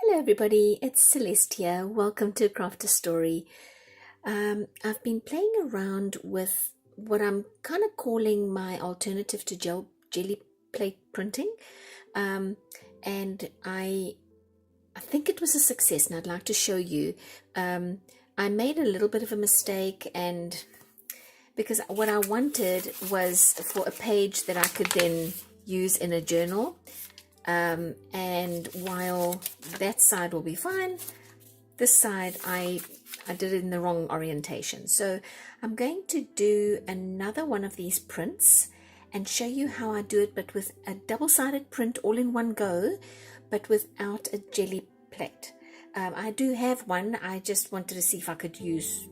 Hello everybody, it's Celeste here. Welcome to Craft a Story. I've been playing around with what I'm kind of calling my alternative to jelly plate printing. And I think it was a success, and I'd like to show you. I made a little bit of a mistake, and because what I wanted was for a page that I could then use in a journal. And while that side will be fine, this side I did it in the wrong orientation. So I'm going to do another one of these prints and show you how I do it, but with a double-sided print all in one go, but without a jelly plate. I do have one. I just wanted to see if I could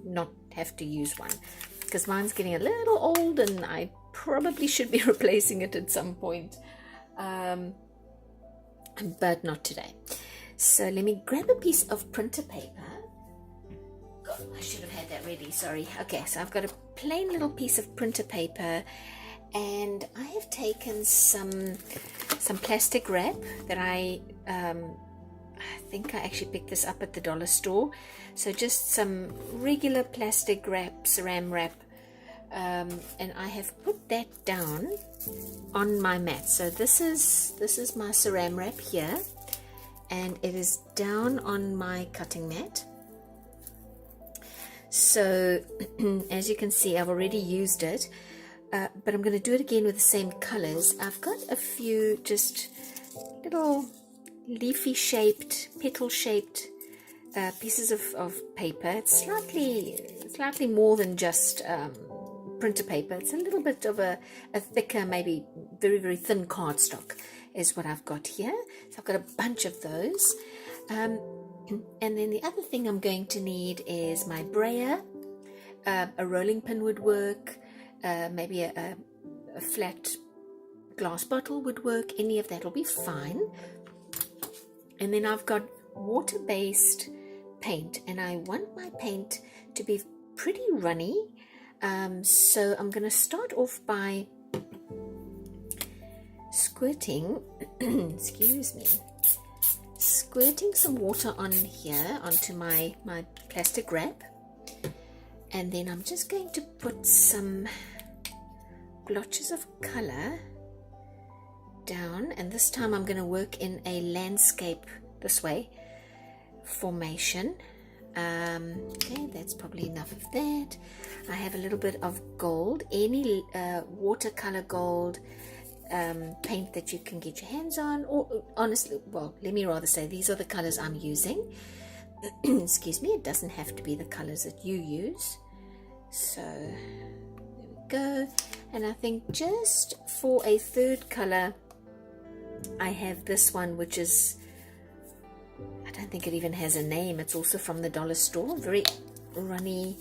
not have to use one, because mine's getting a little old and I probably should be replacing it at some point. But not today. So let me grab a piece of printer paper. God, I should have had that ready, sorry. Okay, so I've got a plain little piece of printer paper, and I have taken some plastic wrap that I think I actually picked this up at the dollar store. So just some regular plastic wrap, saran wrap, and I have put that down on my mat. So this is my saran wrap here, and it is down on my cutting mat. So as you can see, I've already used it, but I'm going to do it again with the same colors. I've got a few just little leafy shaped, petal shaped pieces of paper. It's slightly more than just printer paper. It's a little bit of a thicker, maybe very, very thin cardstock is what I've got here. So I've got a bunch of those. And then the other thing I'm going to need is my brayer. A rolling pin would work. Maybe a flat glass bottle would work. Any of that will be fine. And then I've got water-based paint, and I want my paint to be pretty runny. So I'm going to start off by squirting, excuse me, squirting some water on here onto my plastic wrap, and then I'm just going to put some blotches of color down, and this time I'm going to work in a landscape this way formation. Okay, that's probably enough of that. I have a little bit of gold, any watercolor gold paint that you can get your hands on, or honestly, well, let me rather say these are the colors I'm using. Excuse me, it doesn't have to be the colors that you use. So there we go. And I think just for a third color, I have this one, which is, I don't think it even has a name. It's also from the dollar store. Very runny,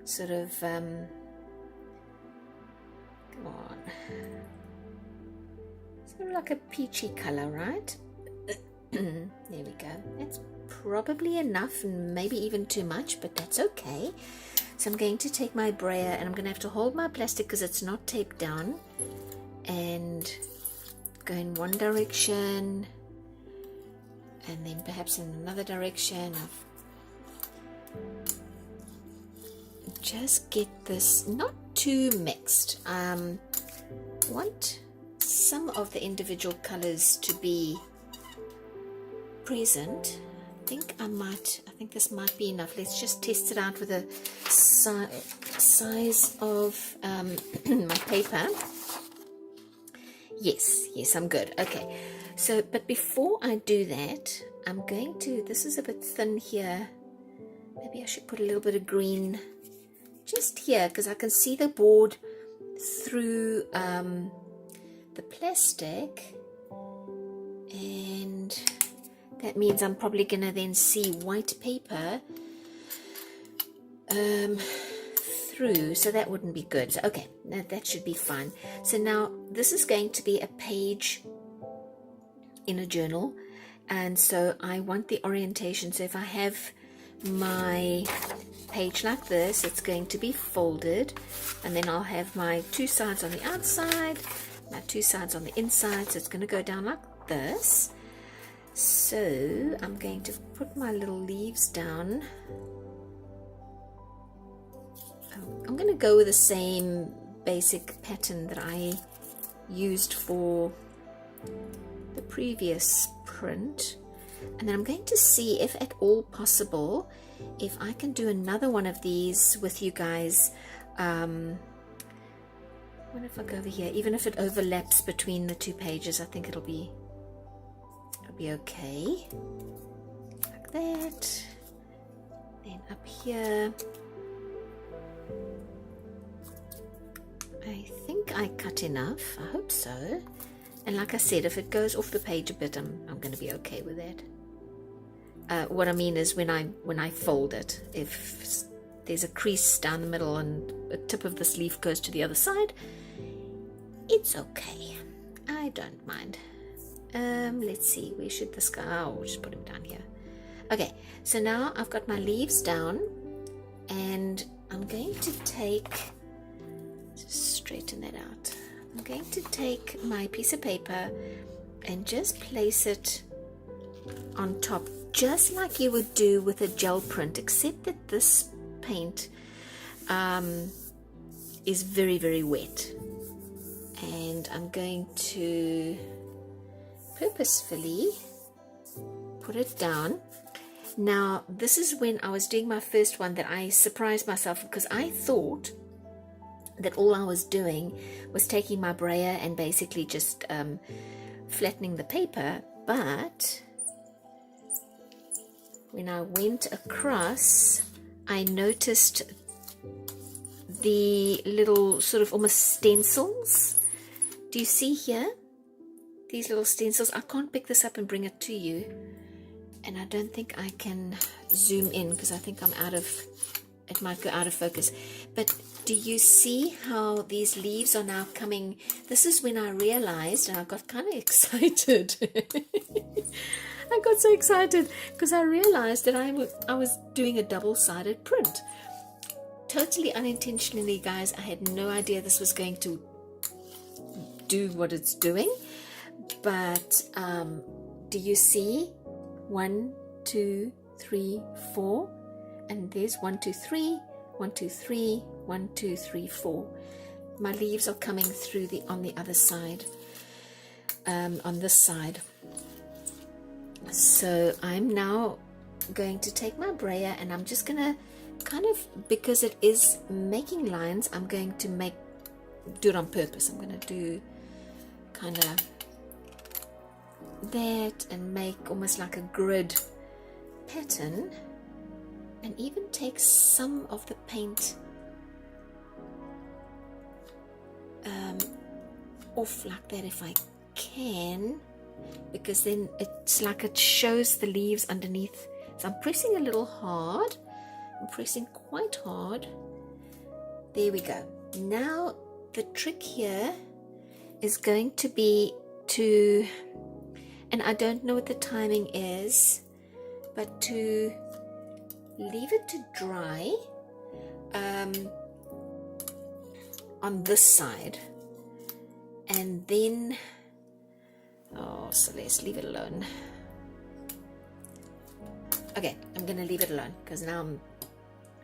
sort of, come on, sort of like a peachy color, right? There we go. That's probably enough, and maybe even too much, but that's okay. So I'm going to take my brayer, and I'm going to have to hold my plastic because it's not taped down, and go in one direction, and then perhaps in another direction. Just get this not too mixed. Want some of the individual colors to be present. I think this might be enough. Let's just test it out with the size of my paper. Yes, I'm good. Okay, so, but before I do that, I'm going to, this is a bit thin here. Maybe I should put a little bit of green just here, because I can see the board through the plastic, and that means I'm probably going to then see white paper through, so that wouldn't be good. So, okay, that should be fine. So now this is going to be a page in a journal, and so I want the orientation. So if I have my page like this, it's going to be folded, and then I'll have my two sides on the outside, my two sides on the inside, so it's going to go down like this. So I'm going to put my little leaves down. I'm going to go with the same basic pattern that I used for the previous print, and then I'm going to see if at all possible if I can do another one of these with you guys. What if I go over here? Even if it overlaps between the two pages, I think it'll be okay. Like that. Then up here, I think I cut enough. I hope so. And like I said, if it goes off the page a bit, I'm going to be okay with that. What I mean is when I fold it, if there's a crease down the middle and a tip of this leaf goes to the other side, it's okay. I don't mind. Let's see, where should this go? Oh, we'll just put him down here. Okay, so now I've got my leaves down, and I'm going to just straighten that out. I'm going to take my piece of paper and just place it on top, just like you would do with a gel print, except that this paint is very, very wet. And I'm going to purposefully put it down. Now, this is when I was doing my first one that I surprised myself, because I thought that all I was doing was taking my brayer and basically just flattening the paper. But when I went across, I noticed the little sort of almost stencils. Do you see here? These little stencils. I can't pick this up and bring it to you, and I don't think I can zoom in because I think it might go out of focus. But do you see how these leaves are now coming? This is when I realized, and I got kind of excited. I got so excited because I realized that I was doing a double-sided print. Totally unintentionally, guys. I had no idea this was going to do what it's doing. But do you see? 1, 2, 3, 4, and there's 1, 2, 3, 1, 2, 3, 1, 2, 3, 4. My leaves are coming through on the other side, on this side. So I'm now going to take my brayer, and I'm just gonna kind of, because it is making lines, I'm going to do it on purpose. I'm gonna do kind of that and make almost like a grid pattern, and even take some of the paint off like that if I can, because then it's like it shows the leaves underneath. So I'm pressing a little hard. I'm pressing quite hard. There we go. Now the trick here is going to be to, and I don't know what the timing is, but to leave it to dry on this side, and then so let's leave it alone. Okay, I'm gonna leave it alone because now I'm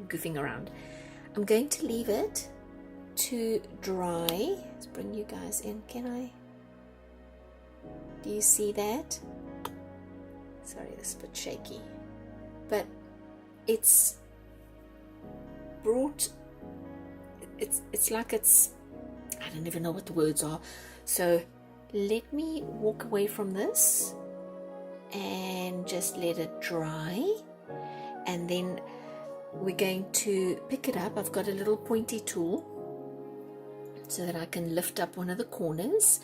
goofing around. I'm going to leave it to dry. Let's bring you guys in. Can I? Do you see that? Sorry, this is a bit shaky, but it's brought, it's like it's, I don't even know what the words are. So let me walk away from this and just let it dry, and then we're going to pick it up. I've got a little pointy tool so that I can lift up one of the corners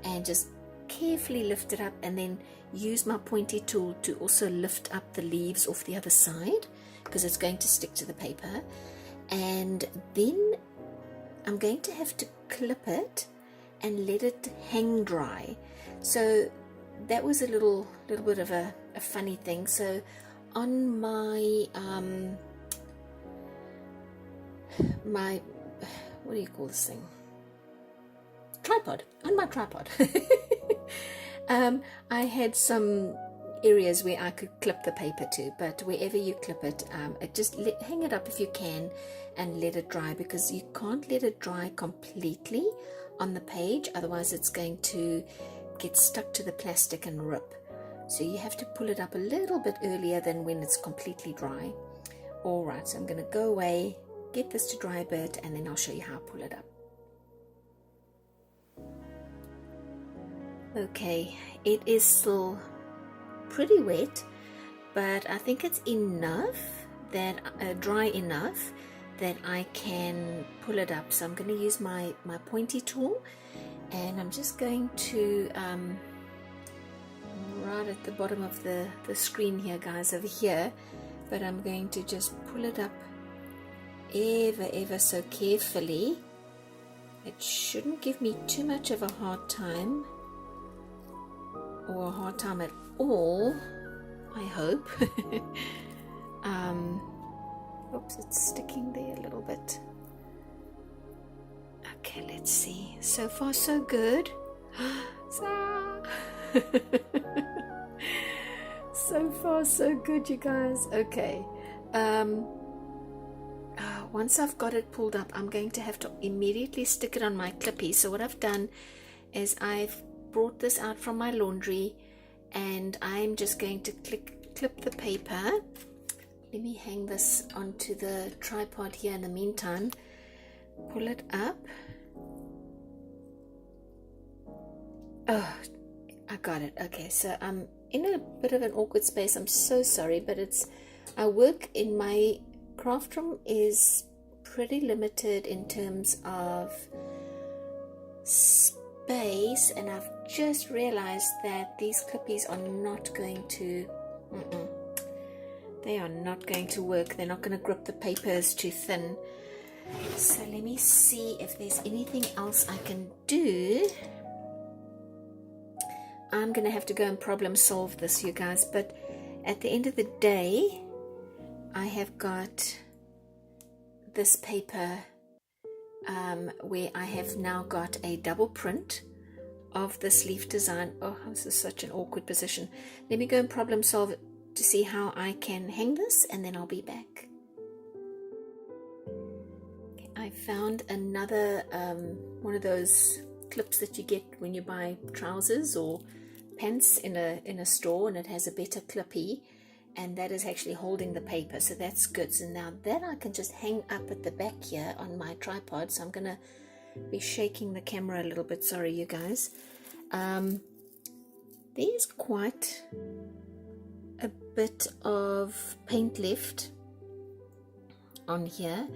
and just carefully lift it up, and then use my pointy tool to also lift up the leaves off the other side, because it's going to stick to the paper. And then I'm going to have to clip it and let it hang dry. So that was a little bit of a funny thing. So on my my, what do you call this thing? Tripod. On my tripod. I had some areas where I could clip the paper to, but wherever you clip it, just hang it up if you can and let it dry, because you can't let it dry completely on the page, otherwise it's going to get stuck to the plastic and rip. So you have to pull it up a little bit earlier than when it's completely dry. Alright, so I'm going to go away, get this to dry a bit, and then I'll show you how I pull it up. Okay, it is still pretty wet, but I think it's enough that dry enough that I can pull it up. So I'm going to use my pointy tool, and I'm just going to right at the bottom of the screen here, guys, over here, but I'm going to just pull it up ever so carefully. It shouldn't give me too much of a hard time, or a hard time at all, I hope. Oops, it's sticking there a little bit. Okay, let's see. So far so good. So far so good, you guys. Okay, once I've got it pulled up, I'm going to have to immediately stick it on my clippy. So what I've done is I've brought this out from my laundry, and I'm just going to clip the paper. Let me hang this onto the tripod here in the meantime. Pull it up. Oh, I got it. Okay, so I'm in a bit of an awkward space. I'm so sorry, but I work in my craft room is pretty limited in terms of space, and I've just realized that these clippies are not going to they are not going to work. They're not going to grip. The paper is too thin. So let me see if there's anything else I can do. I'm going to have to go and problem solve this, you guys, but at the end of the day, I have got this paper where I have now got a double print of this leaf design. Oh, this is such an awkward position. Let me go and problem solve it to see how I can hang this, and then I'll be back. Okay, I found another one of those clips that you get when you buy trousers or pants in a store, and it has a better clippy, and that is actually holding the paper, so that's good. So now that I can just hang up at the back here on my tripod. So I'm gonna be shaking the camera a little bit, sorry you guys. There's quite a bit of paint left on here,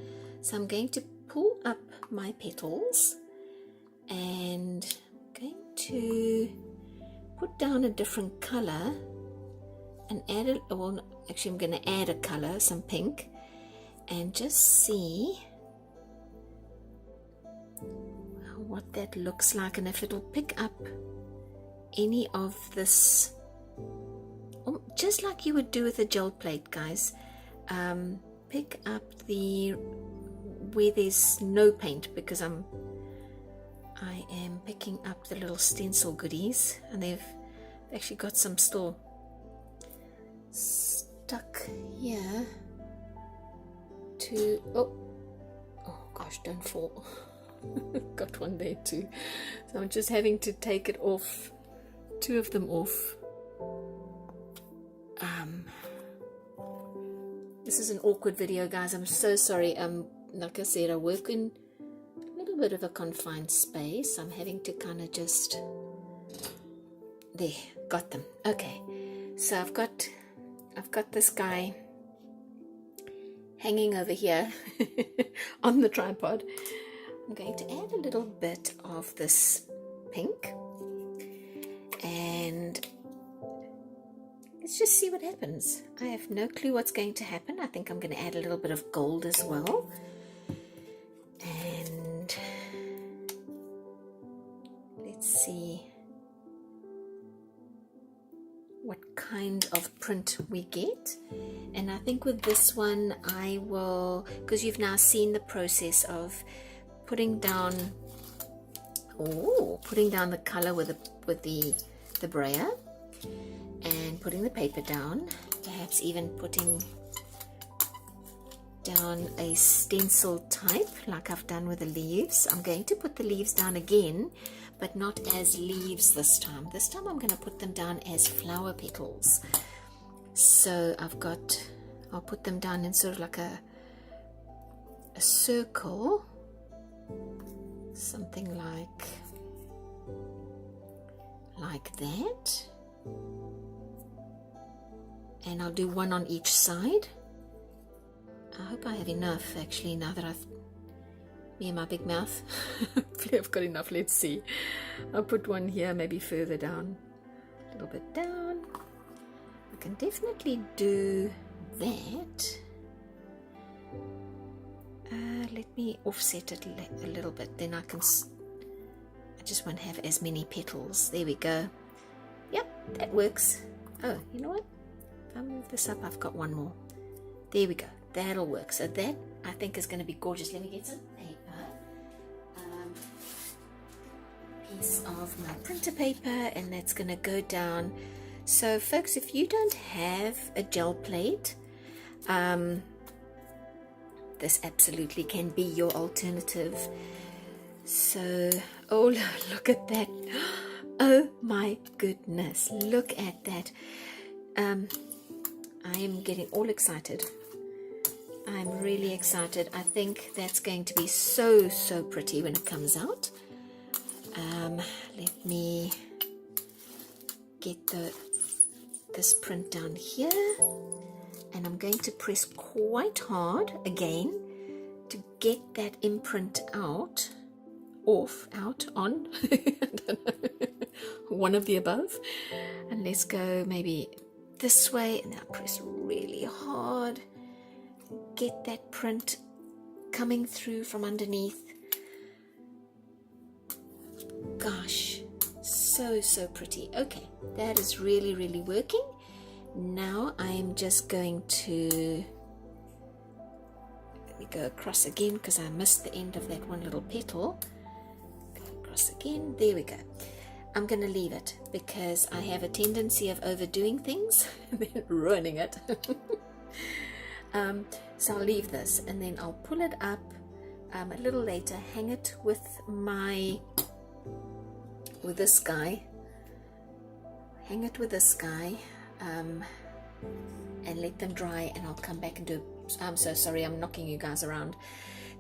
so I'm going to pull up my petals, and I'm going to put down a different color and add well, actually I'm going to add a color, some pink, and just see what that looks like, and if it'll pick up any of this, just like you would do with a gel plate, guys. Pick up where there's no paint, because I am picking up the little stencil goodies, and they've actually got some still stuck here to oh gosh, don't fall. Got one there too, so I'm just having to take it off, two of them off. This is an awkward video, guys. I'm so sorry. Like I said, I work in a little bit of a confined space. I'm having to kind of just there, got them. Okay, so I've got this guy hanging over here on the tripod. I'm going to add a little bit of this pink, and let's just see what happens. I have no clue what's going to happen. I think I'm going to add a little bit of gold as well. And let's see what kind of print we get. And I think with this one I will, because you've now seen the process of putting down the color with the brayer, and and putting the paper down, perhaps even putting down a stencil type like I've done with the leaves. I'm going to put the leaves down again, but not as leaves this time. This time I'm going to put them down as flower petals. So I'll put them down in sort of like a circle, something like that. And I'll do one on each side. I hope I have enough, actually, now that me and my big mouth. Hopefully I've got enough. Let's see. I'll put one here, maybe further down, a little bit down. I can definitely do that. Let me offset it a little bit, then I just won't have as many petals. There we go. Yep, that works. Oh, you know what? If I move this up, I've got one more. There we go. That'll work. So that, I think, is going to be gorgeous. Let me get some paper. Piece of my printer paper, and that's going to go down. So, folks, if you don't have a gel plate, this absolutely can be your alternative. So, oh, look at that. Oh my goodness, look at that. I am getting all excited. I'm really excited. I think that's going to be so pretty when it comes out. Let me get this print down here, and I'm going to press quite hard again to get that imprint out, on, I don't know, one of the above. And let's go maybe this way, and now press really hard, get that print coming through from underneath. Gosh, so pretty. Okay, that is really working. Now I'm just going to, let me go across again because I missed the end of that one little petal. Go across again. There we go. I'm going to leave it because I have a tendency of overdoing things and then ruining it. So I'll leave this, and then I'll pull it up a little later, hang it with this guy, and let them dry, and I'll come back and do, I'm so sorry, I'm knocking you guys around,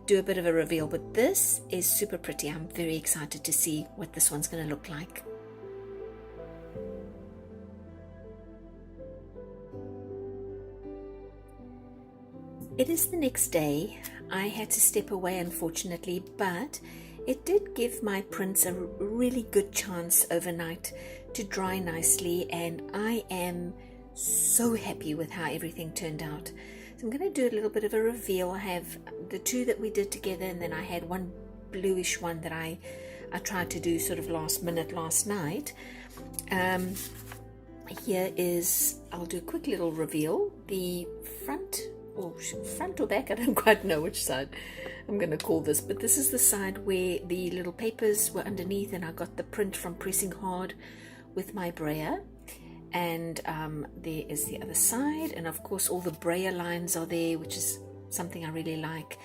do a bit of a reveal. But this is super pretty. I'm very excited to see what this one's going to look like. It is the next day. I had to step away, unfortunately, but it did give my prints a really good chance overnight to dry nicely, and I am so happy with how everything turned out. So I'm going to do a little bit of a reveal. I have the two that we did together, and then I had one bluish one that I tried to do sort of last minute last night. Here is, I'll do a quick little reveal. The front or back, I don't quite know which side I'm going to call this, but this is the side where the little papers were underneath, and I got the print from pressing hard with my brayer. And there is the other side, and of course all the brayer lines are there, which is something I really like,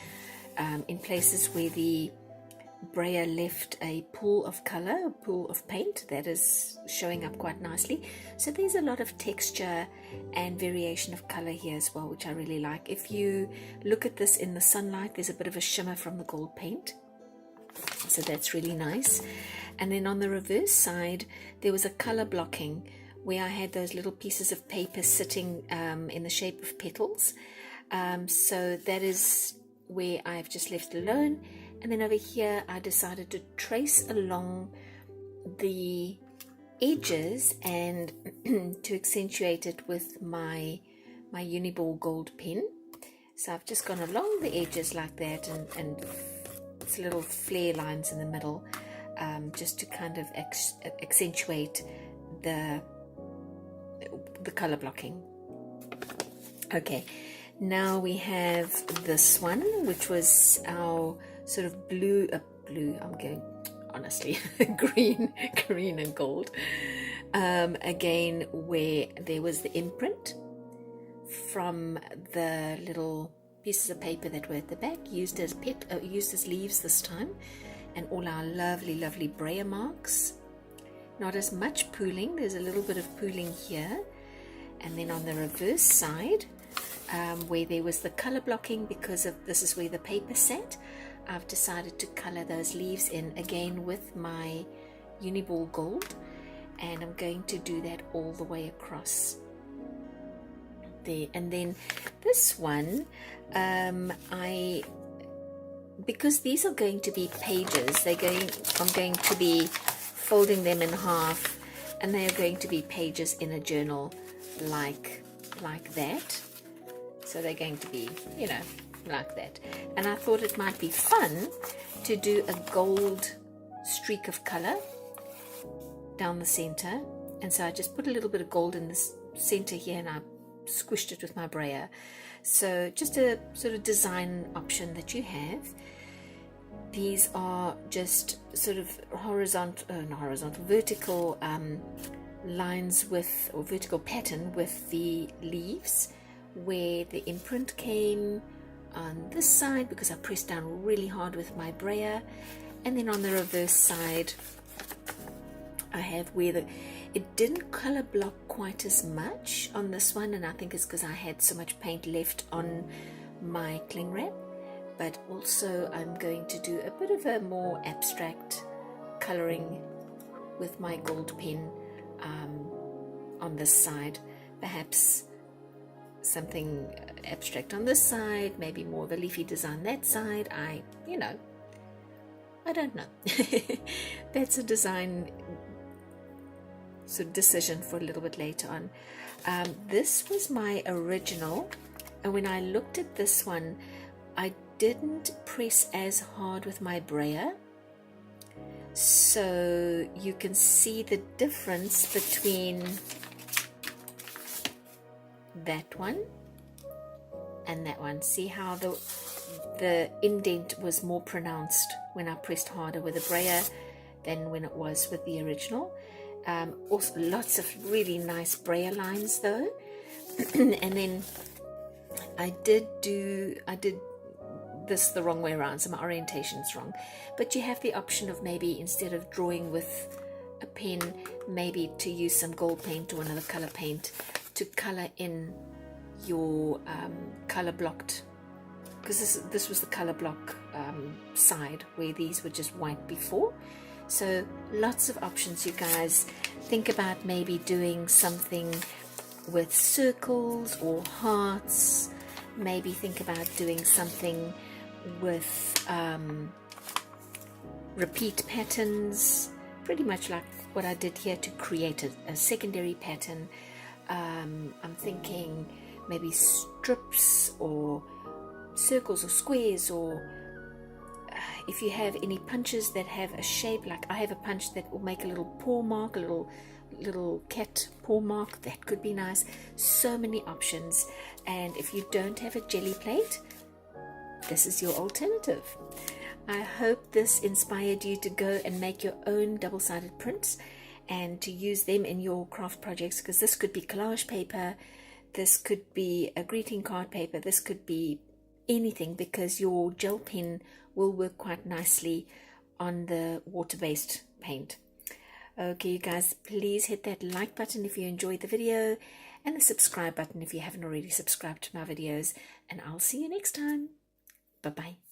in places where the brayer left a pool of color, a pool of paint, that is showing up quite nicely. So there's a lot of texture and variation of color here as well, which I really like. If you look at this in the sunlight, there's a bit of a shimmer from the gold paint, so that's really nice. And then on the reverse side, there was a color blocking where I had those little pieces of paper sitting in the shape of petals. So that is where I've just left alone. And then over here, I decided to trace along the edges and to accentuate it with my Uniball gold pen. So I've just gone along the edges like that, and it's little flare lines in the middle, just to kind of accentuate the color blocking. Okay, now we have this one, which was our sort of blue, I'm going, honestly, green and gold. Again, where there was the imprint from the little pieces of paper that were at the back, used as leaves this time, and all our lovely brayer marks. Not as much pooling, there's a little bit of pooling here. And then on the reverse side, where there was the color blocking, because of this is where the paper sat, I've decided to color those leaves in again with my Uniball Gold, and I'm going to do that all the way across there. And then this one, because these are going to be pages, I'm going to be folding them in half, and they are going to be pages in a journal like that. So they're going to be, you know, like that. And I thought it might be fun to do a gold streak of color down the center, and so I just put a little bit of gold in the center here, and I squished it with my brayer. So just a sort of design option that you have. These are just sort of vertical lines with, or vertical pattern with the leaves, where the imprint came on this side because I pressed down really hard with my brayer, and then on the reverse side I have where it didn't color block quite as much on this one, and I think it's because I had so much paint left on my cling wrap. But also I'm going to do a bit of a more abstract coloring with my gold pen on this side. Perhaps something abstract on this side, maybe more of a leafy design that side. I don't know. That's a design sort of decision for a little bit later on. This was my original, and when I looked at this one, I didn't press as hard with my brayer, so you can see the difference between that one and that one. See how the indent was more pronounced when I pressed harder with the brayer than when it was with the original. Also lots of really nice brayer lines though. And then I did this the wrong way around, so my orientation's wrong, but you have the option of maybe instead of drawing with a pen, maybe to use some gold paint or another color paint to color in your color blocked, because this was the color block side where these were just white before. So lots of options, you guys. Think about maybe doing something with circles or hearts. Maybe think about doing something with repeat patterns, pretty much like what I did here to create a secondary pattern. I'm thinking maybe strips or circles or squares, or if you have any punches that have a shape, like I have a punch that will make a little paw mark, a little cat paw mark, that could be nice. So many options. And if you don't have a jelly plate, this is your alternative. I hope this inspired you to go and make your own double-sided prints and to use them in your craft projects, because this could be collage paper, this could be a greeting card paper, this could be anything, because your gel pen will work quite nicely on the water-based paint. Okay, you guys, please hit that like button if you enjoyed the video, and the subscribe button if you haven't already subscribed to my videos, and I'll see you next time. Bye-bye.